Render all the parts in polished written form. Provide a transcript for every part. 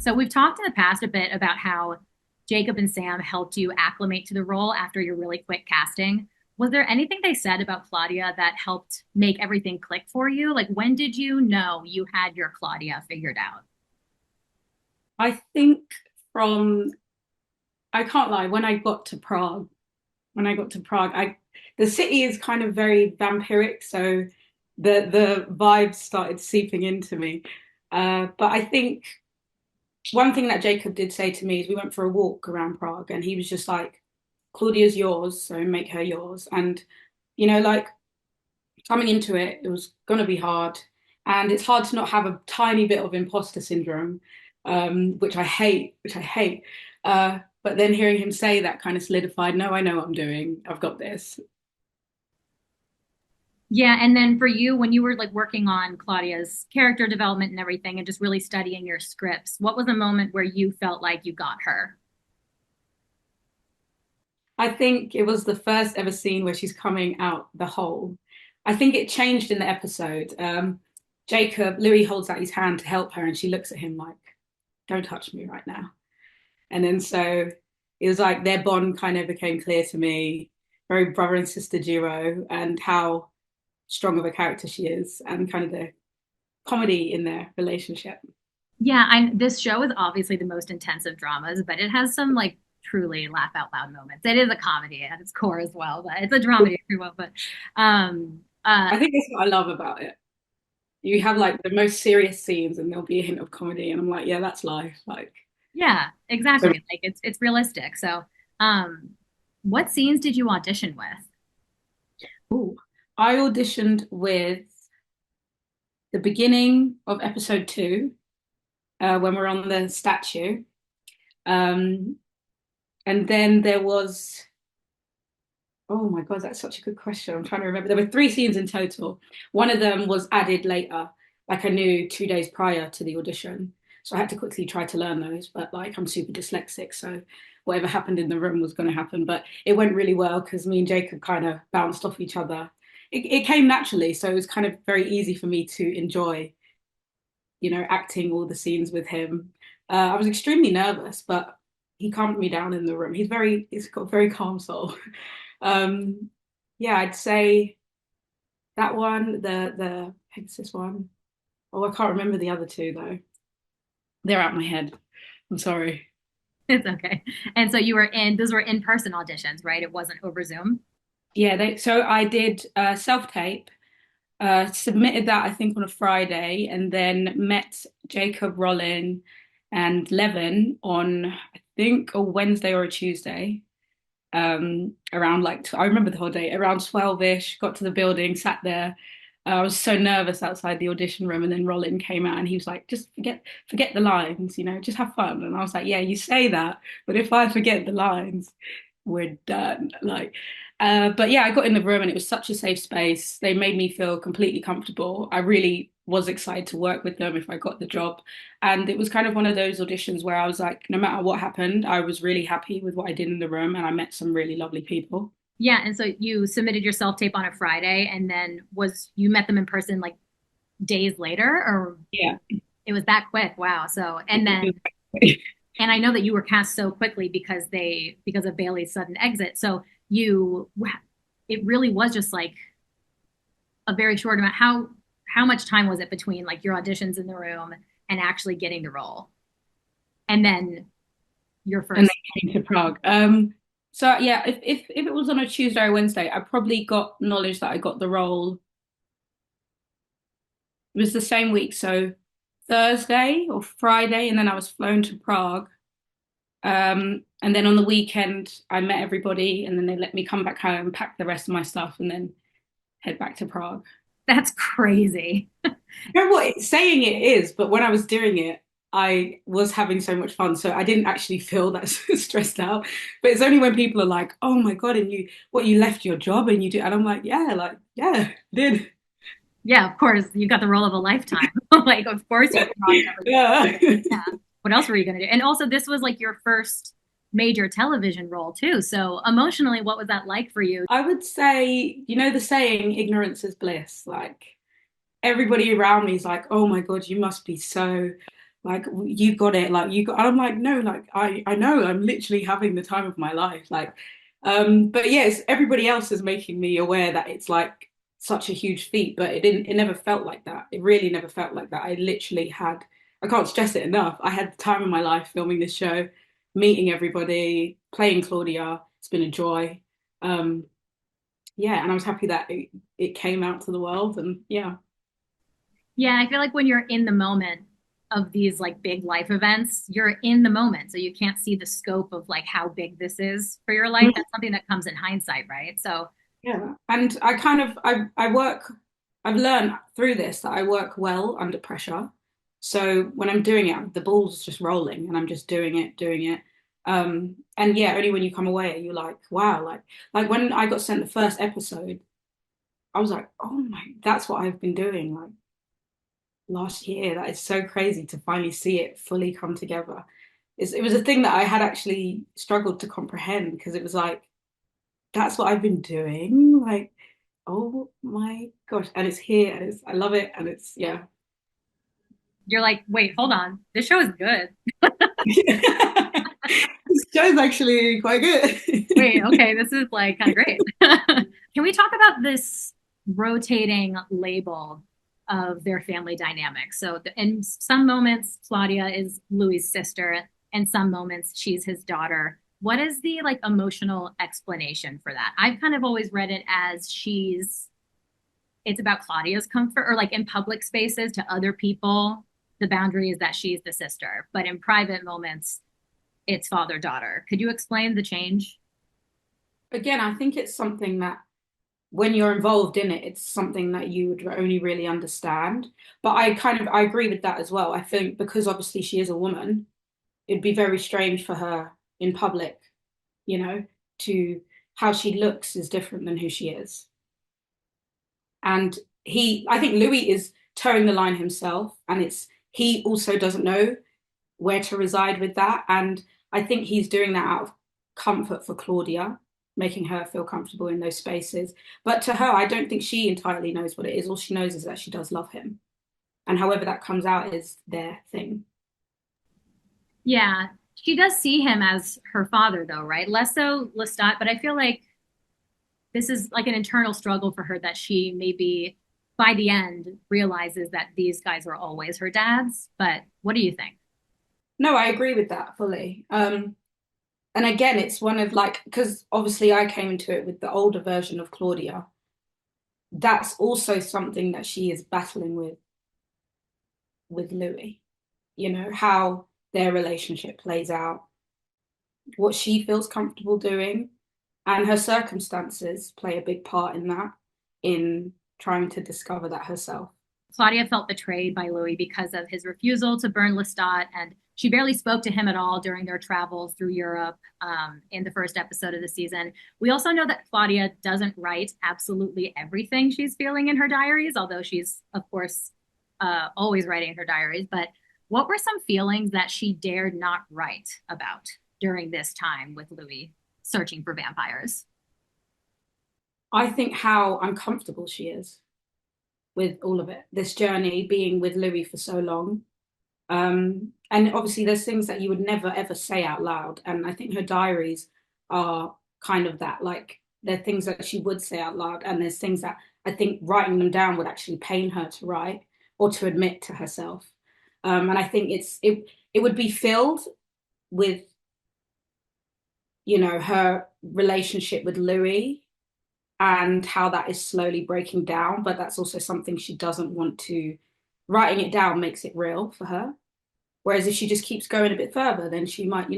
So we've talked in the past a bit about how Jacob and Sam helped you acclimate to the role after your really quick casting. Was there anything they said about Claudia that helped make everything click for you? Like, when did you know you had your Claudia figured out? I think from I can't lie, when I got to Prague, I the city is kind of very vampiric, so the vibes started seeping into me. But I think one thing that Jacob did say to me is we went for a walk around Prague, and he was just like, "Claudia's yours, so make her yours." And like coming into it, it was gonna be hard, and it's hard to not have a tiny bit of imposter syndrome, which I hate, but then hearing him say that kind of solidified, no, I know what I'm doing. I've got this. Yeah, and then for you, when you were like working on Claudia's character development and everything, and just really studying your scripts, what was a moment where you felt like you got her? I think it was the first ever scene where she's coming out the hole. I think it changed in the episode. Louis holds out his hand to help her, and she looks at him like, "Don't touch me right now." And then so it was like their bond kind of became clear to me, very brother and sister duo, and how strong of a character she is, and kind of the comedy in their relationship. Yeah, this show is obviously the most intense of dramas, but it has some like truly laugh out loud moments. It is a comedy at its core as well, but it's a dramedy as well. But um, uh, I think that's what I love about it. You have like the most serious scenes, and there'll be a hint of comedy, and I'm like, yeah, that's life. Like, yeah, exactly. so, Like it's realistic. So, um, what scenes did you audition with? ooh. I auditioned with the beginning of episode 2, when we're on the statue. Um, and then there was, oh my God, that's such a good question. I'm trying to remember. There were 3 scenes in total. One of them was added later, like I knew 2 days prior to the audition. So I had to quickly try to learn those, but like I'm super dyslexic, so whatever happened in the room was going to happen. But it went really well because me and Jacob kind of bounced off each other. It came naturally, so it was kind of very easy for me to enjoy, acting all the scenes with him. I was extremely nervous, but he calmed me down in the room. He's got a very calm soul. Um, yeah, I'd say that one, the Pegasus one. Oh, I can't remember the other two though. They're out my head. I'm sorry. It's okay. And so those were in-person auditions, right? It wasn't over Zoom. Yeah, so I did self-tape, submitted that I think on a Friday, and then met Jacob Rollin and Levin on I think a Wednesday or a Tuesday. Around like I remember the whole day around 12ish. Got to the building, sat there. I was so nervous outside the audition room, and then Rollin came out and he was like, "Just forget the lines, just have fun." And I was like, "Yeah, you say that, but if I forget the lines, we're done." But yeah, I got in the room and it was such a safe space. They made me feel completely comfortable. I really was excited to work with them if I got the job. And it was kind of one of those auditions where I was like, no matter what happened, I was really happy with what I did in the room and I met some really lovely people. Yeah, and so you submitted your self-tape on a Friday, and then was you met them in person like days later, or Yeah. it was that quick? Wow. So, and I know that you were cast so quickly because of Bailey's sudden exit. So you, it really was just like a very short amount. How much time was it between like your auditions in the room and actually getting the role, and then your And first? then came to Prague. So yeah, if it was on a Tuesday or Wednesday, I probably got knowledge that I got the role. It was the same week, so Thursday or Friday, and then I was flown to Prague. And then on the weekend, I met everybody, and then they let me come back home, pack the rest of my stuff, and then head back to Prague. That's crazy. You know what? Saying it is, but when I was doing it, I was having so much fun, so I didn't actually feel that stressed out. But it's only when people are like, "Oh my God," and you left your job and you do, and I'm like, yeah, did. Yeah, of course, you got the role of a lifetime. Like, of course, you crossed everything. Yeah. Yeah. What else were you gonna do? And also, this was like your first major television role too. So emotionally, what was that like for you? I would say, the saying, ignorance is bliss. Like everybody around me is like, "Oh my God, you must be so like you got it, like you got, and I'm like, no, like I know I'm literally having the time of my life. Like, but yes, everybody else is making me aware that it's like such a huge feat, but it never felt like that. It really never felt like that. I literally had, I can't stress it enough. I had the time of my life filming this show, meeting everybody, playing Claudia. It's been a joy. Um, yeah, and I was happy that it came out to the world, and yeah. Yeah, I feel like when you're in the moment of these like big life events, you're in the moment. So you can't see the scope of like how big this is for your life. That's something that comes in hindsight, right? So Yeah, and I work. I've learned through this that I work well under pressure. So when I'm doing it, the ball's just rolling, and I'm just doing it. And yeah, only when you come away, you're like, wow, like when I got sent the first episode, I was like, oh my, that's what I've been doing like last year. That is so crazy to finally see it fully come together. It was a thing that I had actually struggled to comprehend because it was like that's what I've been doing. Like, oh my gosh. And it's here and it's I love it and it's yeah. you're like, wait, hold on. This show is good. This show's actually quite good. Wait, okay, this is like kind of great. Can we talk about this rotating label of their family dynamics? So, in some moments, Claudia is Louis's sister, and some moments she's his daughter. What is the like emotional explanation for that? I've kind of always read it as it's about Claudia's comfort, or like in public spaces to other people, the boundary is that she's the sister, but in private moments, it's father daughter. Could you explain the change? Again, I think it's something that when you're involved in it, it's something that you would only really understand. But I agree with that as well. I think because obviously she is a woman, it'd be very strange for her in public, you know, to how she looks is different than who she is. And I think Louis is towing the line himself, and he also doesn't know where to reside with that. And I think he's doing that out of comfort for Claudia, making her feel comfortable in those spaces. But to her, I don't think she entirely knows what it is. All she knows is that she does love him. And however that comes out is their thing. Yeah, she does see him as her father, though, right? Less so Lestat, but I feel like this is like an internal struggle for her that she maybe by the end realizes that these guys are always her dads. But what do you think? No, I agree with that fully. And again, it's one of like, because obviously I came into it with the older version of Claudia. That's also something that she is battling with Louis, how their relationship plays out, what she feels comfortable doing, and her circumstances play a big part in that, in trying to discover that herself. Claudia felt betrayed by Louis because of his refusal to burn Lestat, and she barely spoke to him at all during their travels through Europe in the first episode of the season. We also know that Claudia doesn't write absolutely everything she's feeling in her diaries, although she's, of course, always writing in her diaries. But what were some feelings that she dared not write about during this time with Louis searching for vampires? I think how uncomfortable she is with all of it, this journey being with Louis for so long. And obviously, there's things that you would never ever say out loud. And I think her diaries are kind of that. Like, there are things that she would say out loud, and there's things that I think writing them down would actually pain her to write or to admit to herself. And I think it would be filled with her relationship with Louis and how that is slowly breaking down. But that's also something she doesn't want to. Writing it down makes it real for her. Whereas if she just keeps going a bit further, then she might,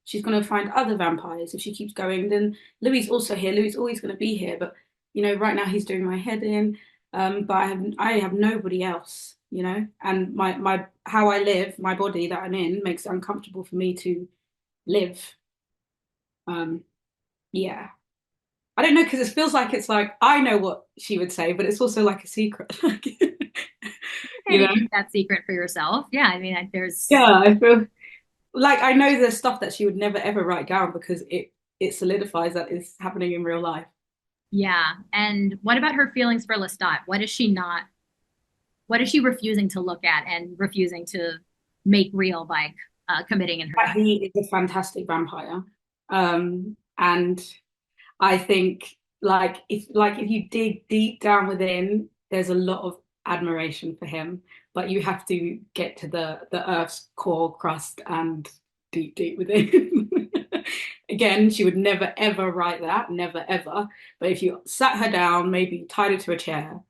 she's going to find other vampires. If she keeps going, then Louis is also here. Louis is always going to be here. But, right now he's doing my head in. But I have nobody else, and my how I live, my body that I'm in makes it uncomfortable for me to live. Um, yeah. I don't know because it feels like it's like I know what she would say, but it's also like a secret. you Maybe know? keep that secret for yourself. Yeah, I mean, there's Yeah, I feel like I know there's stuff that she would never ever write down because it solidifies that it's happening in real life. yeah. And what about her feelings for Lestat? What is she refusing to look at and refusing to make real by committing in her death. He is a fantastic vampire. And I think if you dig deep down within, there's a lot of admiration for him, but you have to get to the Earth's core crust and deep within. Again, she would never ever write that, never ever. But if you sat her down, maybe tied her to a chair,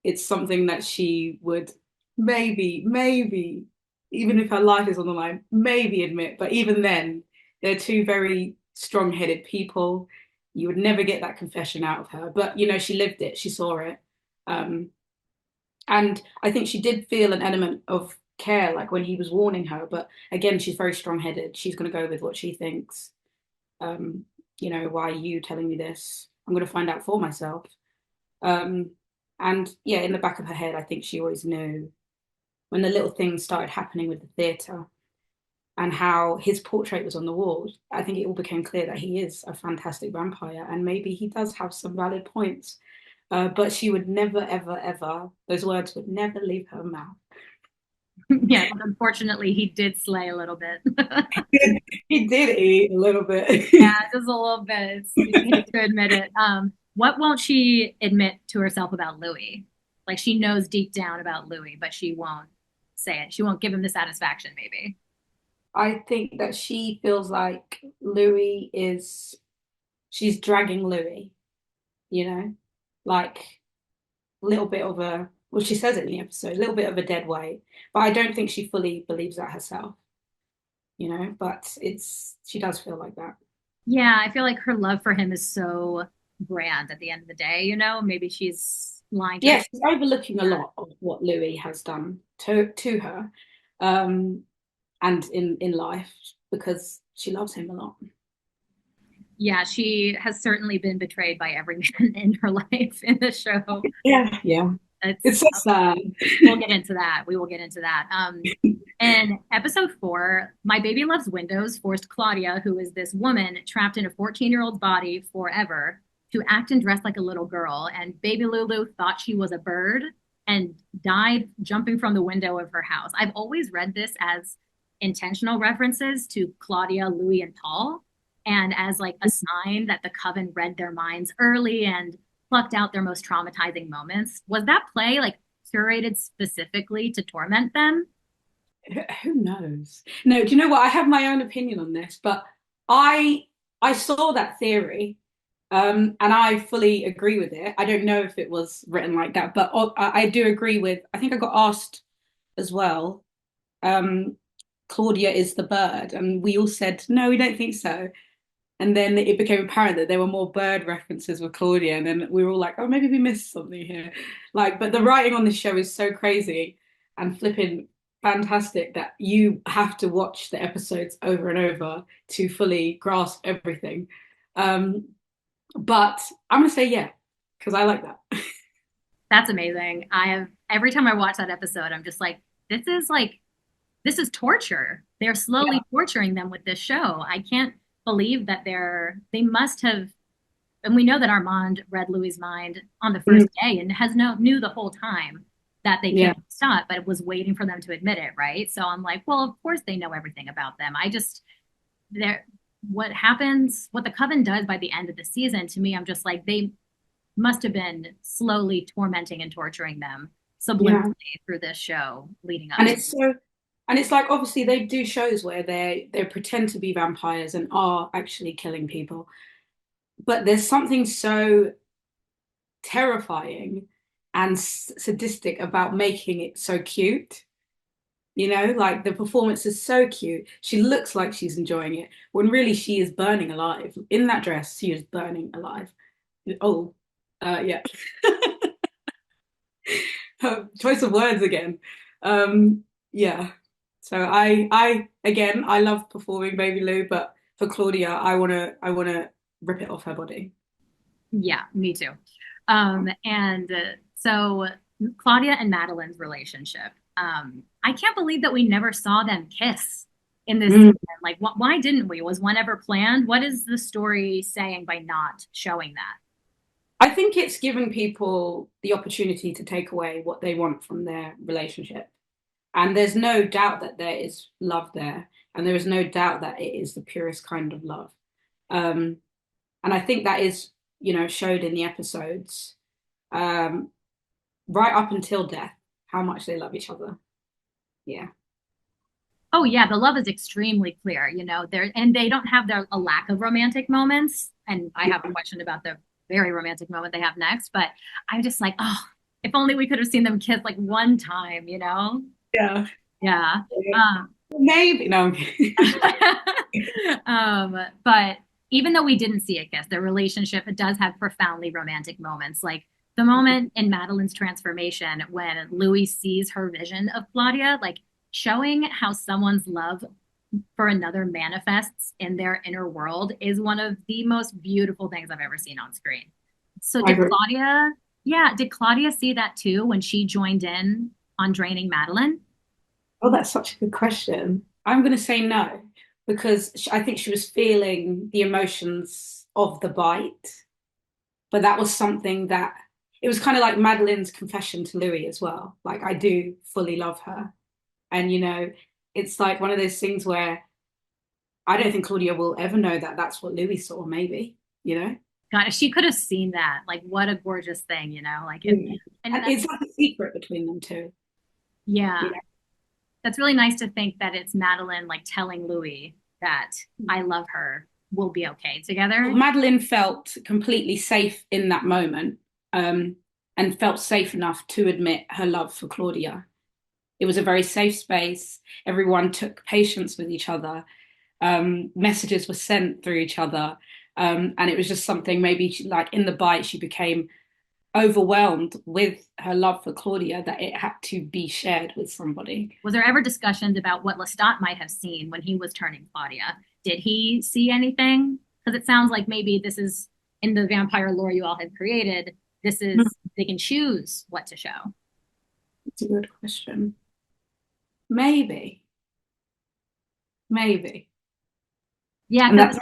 it's something that she would maybe, even if her life is on the line, maybe admit. But even then, they're two very strong-headed people. You would never get that confession out of her. But she lived it, she saw it. Um, and I think she did feel an element of care, like when he was warning her. But again, she's very strong-headed. She's going to go with what she thinks. Um, why are you telling me this? I'm going to find out for myself. Um, and yeah, in the back of her head, I think she always knew when the little things started happening with the theatre and how his portrait was on the wall. I think it all became clear that he is a fantastic vampire and maybe he does have some valid points. But she would never, ever, ever, those words would never leave her mouth. Yeah, unfortunately, he did slay a little bit. He did eat a little bit. Yeah, just a little bit. You hate to admit it. What won't she admit to herself about Louis? Like she knows deep down about Louis, but she won't say it. She won't give him the satisfaction, maybe. I think that she feels like she's dragging Louis, you know, like a little bit of well, she says it in the episode, a little bit of a dead weight. But I don't think she fully believes that herself, but she does feel like that. Yeah, I feel like her love for him is so grand at the end of the day, Maybe she's lying to Yes, herself. she's overlooking a lot of what Louis has done to her, um, and in life because she loves him a lot. Yeah, she has certainly been betrayed by every man in her life in the show. Yeah, yeah. It's It's so sad. we'll get into that. We will get into that. In episode 4, My Baby Loves Windows forced Claudia, who is this woman trapped in a 14-year-old body forever, to act and dress like a little girl. And baby Lulu thought she was a bird and died jumping from the window of her house. I've always read this as intentional references to Claudia, Louis, and Paul, and as like a sign that the coven read their minds early and plucked out their most traumatizing moments. Was that play like curated specifically to torment them? Who knows? No, do you know what? I have my own opinion on this, but I I saw that theory, and I fully agree with it. I don't know if it was written like that, but I do agree with. I think I got asked as well. Um, Claudia is the bird, and we all said no, we don't think so. And then it became apparent that there were more bird references with Claudia, and then we were all like, "Oh, maybe we missed something here." But the writing on this show is so crazy and flipping fantastic that you have to watch the episodes over and over to fully grasp everything. Um, but I'm gonna say yeah because I like that. That's amazing. I have every time I watch that episode, I'm just like, this is torture. They're slowly Yeah. torturing them with this show. I can't believe that they must have, and we know that Armand read Louis' mind on the Mm, first day and knew the whole time that they yeah, can't stop, but was waiting for them to admit it, right? So I'm like, well, of course they know everything about them. They're, what happens, what the coven does by the end of the season, to me, I'm just like, they must have been slowly tormenting and torturing them yeah. subliminally through this show leading up And to. it's like obviously they do shows where they pretend to be vampires and are actually killing people, but there's something so terrifying and sadistic about making it so cute. Like the performance is so cute. She looks like she's enjoying it when really she is burning alive. In that dress, she is burning alive. Oh, yeah. Choice of words again. Yeah. So again, I love performing Baby Lou, but for Claudia, I wanna rip it off her body. Yeah, me too. And so Claudia and Madeline's relationship. I can't believe that we never saw them kiss in this season. Mm. Like, why didn't we? Was one ever planned? What is the story saying by not showing that? I think it's given people the opportunity to take away what they want from their relationship. And there's no doubt that there is love there, and there is no doubt that it is the purest kind of love. Um, and I think that is, showed in the episodes, um, right up until death, how much they love each other. Yeah. Oh yeah, the love is extremely clear, there and they don't have a lack of romantic moments. And I have a question about the very romantic moment they have next, but I'm just like, oh, if only we could have seen them kiss like one time. Yeah. Yeah. Yeah. Um, Maybe. No. but even though we didn't see a kiss, their relationship, it does have profoundly romantic moments. Like the moment in Madeline's transformation when Louis sees her vision of Claudia, like showing how someone's love for another manifests in their inner world is one of the most beautiful things I've ever seen on screen. So I agree. did Claudia see that too when she joined in on draining Madeline? Oh, that's such a good question. I'm going to say no because I think she was feeling the emotions of the bite, but that was something that it was kind of like Madeline's confession to Louis as well. Like, I do fully love her. And, it's like one of those things where I don't think Claudia will ever know that that's what Louis saw, maybe, you know? God, if she could have seen that, like what a gorgeous thing. Like if Yeah. and And that's it's like a secret between them two, yeah, you know? that's really nice to think that it's Madeline like telling Louis that I love her, we'll be okay together. Madeline felt completely safe in that moment, um, and felt safe enough to admit her love for Claudia. It was a very safe space. Everyone took patience with each other. Messages were sent through each other. And it was just something maybe like in the bite, she became overwhelmed with her love for Claudia that it had to be shared with somebody. Was there ever discussions about what Lestat might have seen when he was turning Claudia? Did he see anything? Because it sounds like maybe this is in the vampire lore you all have created. This is they can choose what to show. It's a good question. Maybe, maybe. Yeah, And because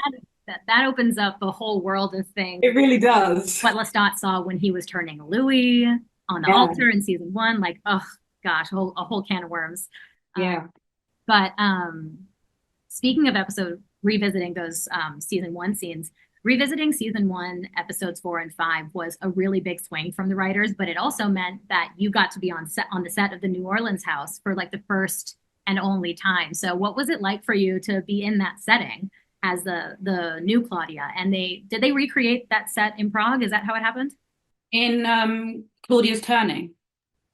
that's that opens up a whole world of things. it really does. What Lestat saw when he was turning Louis on the Yeah, altar in season one, like, oh gosh, a whole can of worms. Uh, yeah. but speaking of episode revisiting those season one scenes, revisiting season one episodes 4 and 5 was a really big swing from the writers, but it also meant that you got to be on the set of the New Orleans house for like the first and only time. So what was it like for you to be in that setting as the new Claudia? And did they recreate that set in Prague? Is that how it happened? In Claudia's Turning,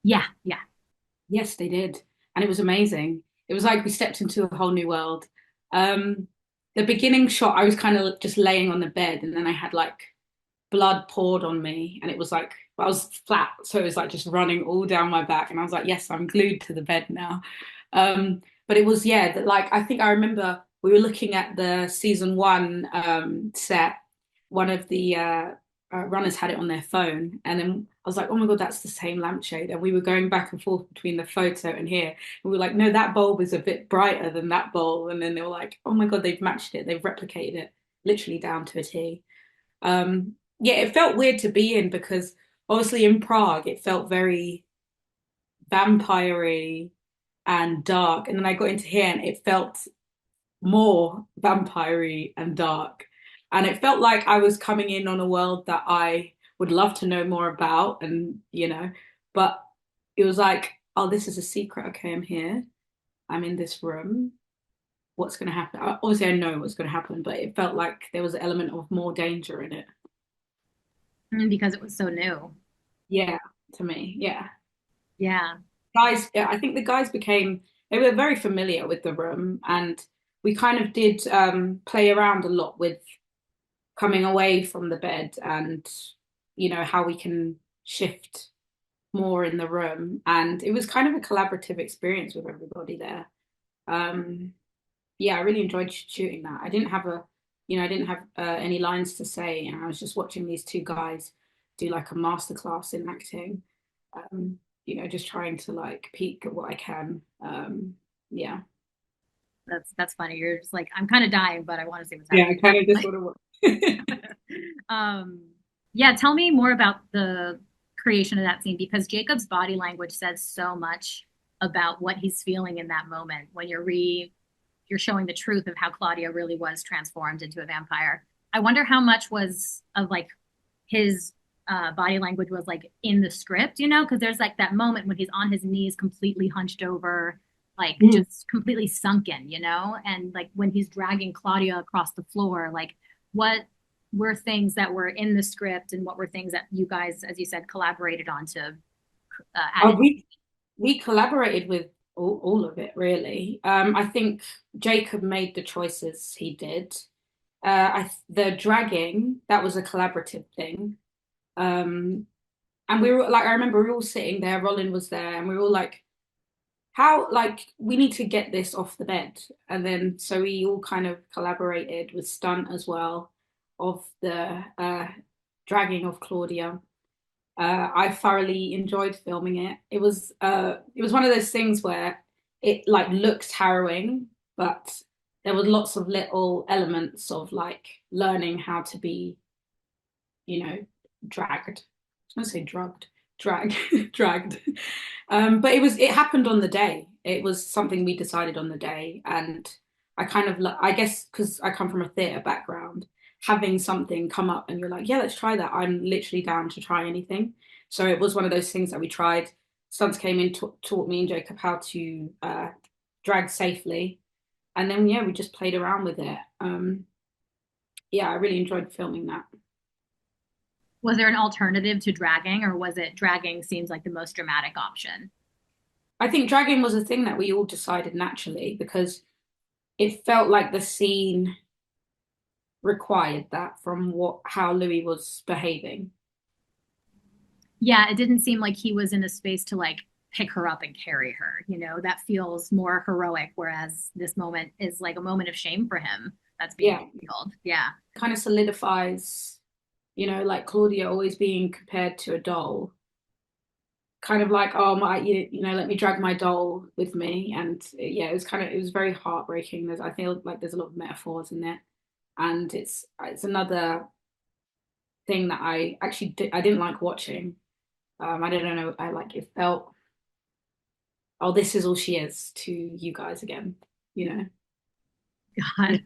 Yeah, yeah. yes, they did. And it was amazing. It was like we stepped into a whole new world. Um, the beginning shot, I was kind of just laying on the bed, and then I had like blood poured on me, and it was like I was flat, so it was like just running all down my back, and I was like, yes, I'm glued to the bed now. But it was, yeah, that like I think I remember we were looking at the season one set. One of the runners had it on their phone, and then I was like, oh my God, that's the same lampshade. And we were going back and forth between the photo and here. And we were like, no, that bulb is a bit brighter than that bulb. And then they were like, oh my God, they've matched it, they've replicated it literally down to a T. Yeah, it felt weird to be in because obviously in Prague it felt very vampire-y and dark. And then I got into here and it felt more vampire-y and dark. And it felt like I was coming in on a world that I would love to know more about and but it was like, oh, this is a secret. Okay, I'm here. I'm in this room. What's going to happen? Obviously, I know what's going to happen, but it felt like there was an element of more danger in it. Because it was so new. Yeah, to me, yeah. Yeah. Guys, yeah, I think the guys became they were very familiar with the room, and we kind of did play around a lot with coming away from the bed and how we can shift more in the room, and it was kind of a collaborative experience with everybody there. Um, yeah, I really enjoyed shooting that. I didn't have any lines to say, and I was just watching these two guys do like a masterclass in acting. Just trying to like peek at what I can. Yeah. That's funny. You're just like, I'm kind of dying, but I want to see what's Yeah, I happening. kind of just want to. um, yeah, tell me more about the creation of that scene because Jacob's body language says so much about what he's feeling in that moment when you're showing the truth of how Claudia really was transformed into a vampire. I wonder how much was of like his body language was like in the script, you know, because there's like that moment when he's on his knees, completely hunched over, like Mm. just completely sunken, you know, and like when he's dragging Claudia across the floor, like what were things that were in the script and what were things that you guys, as you said, collaborated on to add Oh, it? we collaborated with all of it really. I think Jacob made the choices he did. The dragging, that was a collaborative thing. Um, and we were like, I remember we were all sitting there, Roland was there, and we were all like, how, like, we need to get this off the bed. And then so we all kind of collaborated with stunt as well of the dragging of Claudia. I thoroughly enjoyed filming it. It was one of those things where it like looked harrowing, but there was lots of little elements of like learning how to be, you know, dragged. I was gonna say drugged, drag, dragged. But it happened on the day. It was something we decided on the day, and I kind of I guess because I come from a theatre background, having something come up and you're like, yeah, let's try that. I'm literally down to try anything. So it was one of those things that we tried. Stunts came in, taught me and Jacob how to drag safely, and then yeah, we just played around with it. Yeah, I really enjoyed filming that. Was there an alternative to dragging, or was it dragging seems like the most dramatic option? I think dragging was a thing that we all decided naturally because it felt like the scene required that from what how Louis was behaving. Yeah, it didn't seem like he was in a space to like pick her up and carry her. You know, that feels more heroic, whereas this moment is like a moment of shame for him that's being Yeah, revealed. Yeah. kind of solidifies, like Claudia always being compared to a doll. Kind of like, oh my, let me drag my doll with me, and yeah, it was very heartbreaking. I feel like there's a lot of metaphors in it, and it's another thing that I didn't like watching. I don't know. I like it felt, oh, this is all she is to you guys again, you know? God.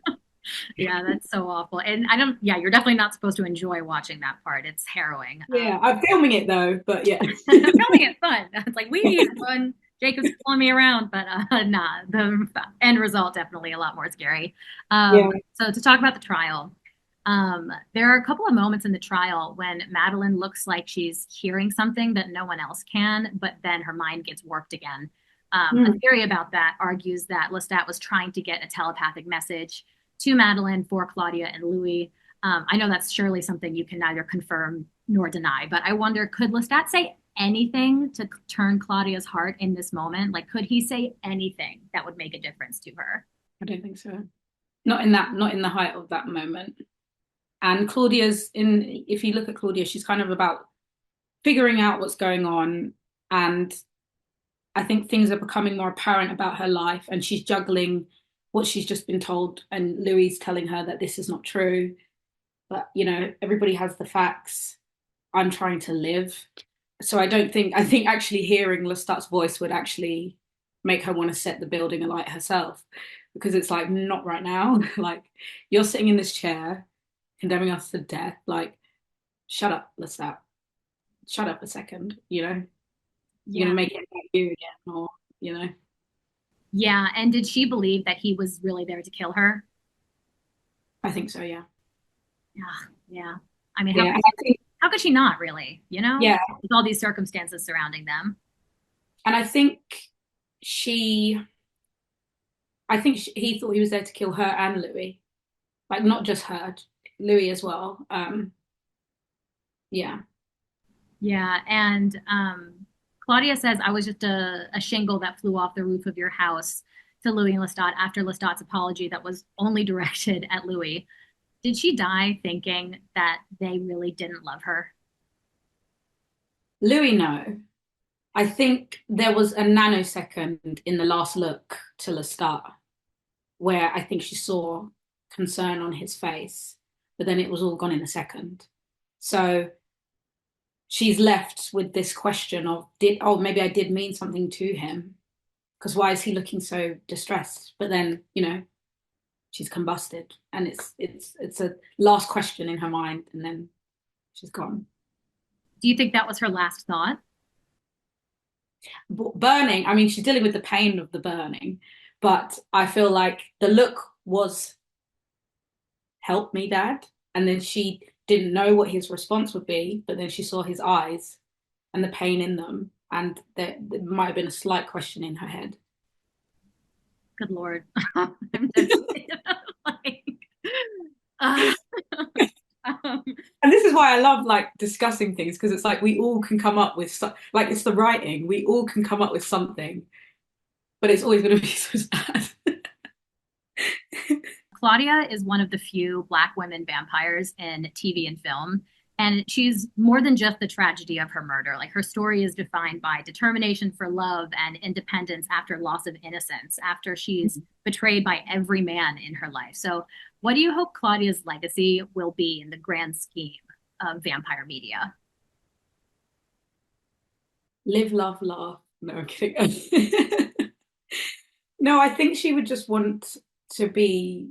Yeah, that's so awful. And I don't, yeah, you're definitely not supposed to enjoy watching that part. It's harrowing. Yeah, I'm filming it though, but yeah. Filming it fun. It's like, we fun. Jacob's pulling me around, but nah, the end result definitely a lot more scary. Yeah. So to talk about the trial, there are a couple of moments in the trial when Madeline looks like she's hearing something that no one else can, but then her mind gets worked again. A Mm. theory about that argues that Lestat was trying to get a telepathic message to Madeline for Claudia and Louis. I know that's surely something you can neither confirm nor deny, but I wonder, could Lestat say anything to turn Claudia's heart in this moment? Like, could he say anything that would make a difference to her? I don't think so. Not in the height of that moment. And Claudia's in, if you look at Claudia, she's kind of about figuring out what's going on. And I think things are becoming more apparent about her life, and she's juggling what she's just been told. And Louis telling her that this is not true. But, everybody has the facts. I'm trying to live. So I think actually hearing Lestat's voice would actually make her want to set the building alight herself, because it's like, not right now. Like, you're sitting in this chair condemning us to death. Like, shut up, Lestat. Shut up a second. You're Yeah. gonna make it about you again, or you know. Yeah. And did she believe that he was really there to kill her? I think so. Yeah. Yeah. Yeah. I mean, Yeah. And I think how could she not really, you know, yeah, with all these circumstances surrounding them? and she. He thought he was there to kill her and Louis, like not just her, Louis as well. Yeah. Yeah. And Claudia says, I was just a shingle that flew off the roof of your house to Louis and Lestat after Lestat's apology that was only directed at Louis. Did she die thinking that they really didn't love her? Louis, no. I think there was a nanosecond in the last look to Lestat where I think she saw concern on his face, but then it was all gone in a second. So she's left with this question of maybe I did mean something to him. because why is he looking so distressed? But then, she's combusted, and it's a last question in her mind, and then she's gone. Do you think that was her last thought? Burning, I mean, she's dealing with the pain of the burning, but I feel like the look was help me, Dad. And then she didn't know what his response would be, but then she saw his eyes and the pain in them, and there might have been a slight question in her head. Good Lord. I'm just like, uh, um, And this is why I love like discussing things, because it's like we all can come up with like it's the writing, we all can come up with something, but it's always going to be so sad. Claudia is one of the few Black women vampires in TV and film. And she's more than just the tragedy of her murder. Like her story is defined by determination for love and independence after loss of innocence, after she's betrayed by every man in her life. So, what do you hope Claudia's legacy will be in the grand scheme of vampire media? Live, love, laugh. No, I'm kidding. No, I think she would just want to be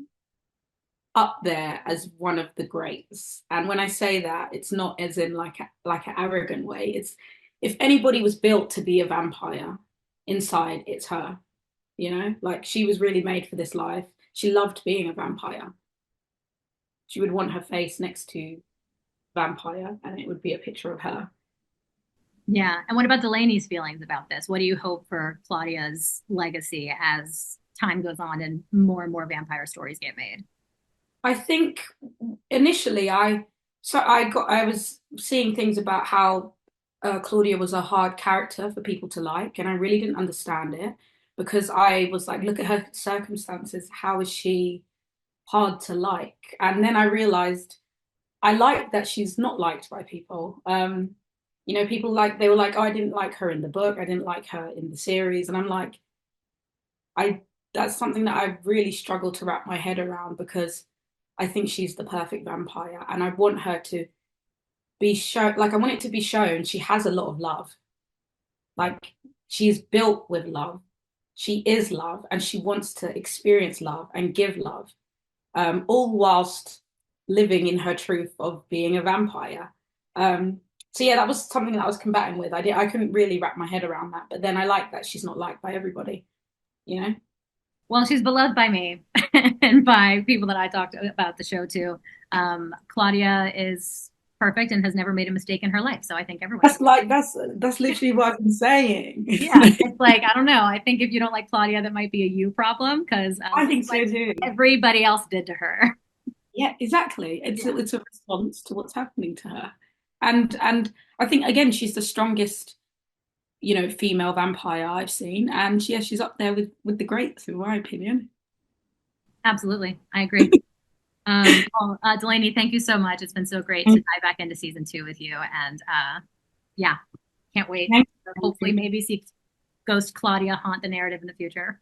up there as one of the greats. And when I say that, it's not as in like an arrogant way. It's if anybody was built to be a vampire inside, it's her. Like she was really made for this life. She loved being a vampire. She would want her face next to vampire, and it would be a picture of her. Yeah. And what about Delaney's feelings about this? What do you hope for Claudia's legacy as time goes on and more vampire stories get made? I think initially I was seeing things about how Claudia was a hard character for people to like, and I really didn't understand it because I was like, look at her circumstances. How is she hard to like? And then I realized I like that she's not liked by people. People like they were like, oh, I didn't like her in the book, I didn't like her in the series, and I'm like, I that's something that I really struggle to wrap my head around because I think she's the perfect vampire, and I want her to be shown. Like I want it to be shown she has a lot of love. Like she's built with love. She is love, and she wants to experience love and give love, all whilst living in her truth of being a vampire. So yeah, that was something that I was combating with. I couldn't really wrap my head around that, but then I like that she's not liked by everybody. You know. Well, she's beloved by me and by people that I talked about the show to. Claudia is perfect and has never made a mistake in her life. So I think everyone should. That's literally what I've been saying. Yeah, it's like, I don't know. I think if you don't like Claudia, that might be a you problem because I think like so too. everybody else did to her. Yeah, exactly. It's Yeah, it's a response to what's happening to her. And I think again she's the strongest, female vampire I've seen. And yeah, she's up there with the greats in my opinion. absolutely. I agree. Well, Delaney, thank you so much. It's been so great to dive back into season two with you. And yeah, can't wait. Thank Hopefully, you. maybe see Ghost Claudia haunt the narrative in the future.